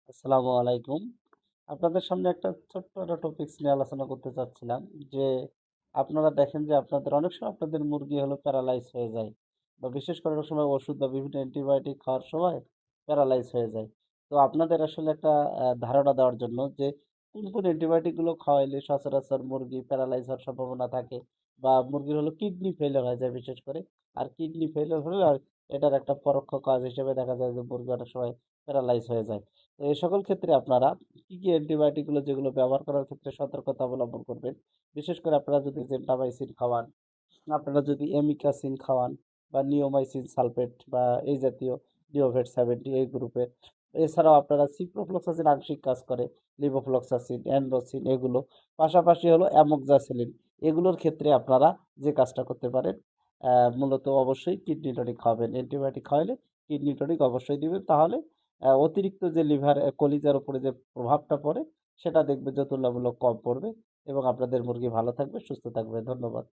আসসালামু আলাইকুম। আপনাদের সামনে ছোট্ট একটা টপিকস নিয়ে আলোচনা করতে চাচ্ছিলাম যে, আপনারা দেখেন যে আপনাদের অনেক সময় আপনাদের মুরগি হলো প্যারালাইজ হয়ে যায় বা বিশেষ করে অনেক সময় ওষুধ বা বিভিন্ন অ্যান্টিবায়োটিক খাওয়ার সময় প্যারালাইজ হয়ে যায়। তো আপনাদের আসলে একটা ধারণা দেওয়ার জন্য যে কোন অ্যান্টিবায়োটিক গুলো খাওয়াইলে সচরাচর মুরগি প্যারালাইজ হওয়ার সম্ভাবনা থাকে বা মুরগির হলো কিডনি ফেইলিউর হয়ে যায় বিশেষ করে। আর কিডনি ফেইলিউর হলে এটার একটা পরোক্ষ কাজ হিসেবে দেখা যায় যে মুরগি অনেক সময় প্যারালাইজ হয়ে যায়। তো এই সকল ক্ষেত্রে আপনারা কি অ্যান্টিবায়োটিক গুলো যেগুলো ব্যবহার করার ক্ষেত্রে সতর্কতা অবলম্বন করবেন? বিশেষ করে আপনারা যদি জেন্টামাইসিন খাওয়ান, আপনারা যদি এমিকাসিন খাওয়ান বা নিওমাইসিন সালফেট বা এই জাতীয় নিওভেট 70 এই গ্রুপের। এছাড়াও আপনারা সিপ্রোফ্লক্সাসিন আংশিক কাজ করে, লিভোফ্লক্সাসিন, অ্যান্ড্রোসিন এগুলো। পাশাপাশি হলো অ্যামোক্সাসিলিন। এগুলোর ক্ষেত্রে আপনারা যে কাজটা করতে পারেন, মূলত অবশ্যই কিডনি টনিক খাওয়াবেন। অ্যান্টিবায়োটিক খাওয়াইলে কিডনি টনিক অবশ্যই দিবেন। তাহলে অতিরিক্ত যে লিভার কলিজার উপরে যে প্রভাবটা পড়ে সেটা দেখবেন যে তুলনামূলক কম পড়বে এবং আপনাদের মুরগি ভালো থাকবে, সুস্থ থাকবে। ধন্যবাদ।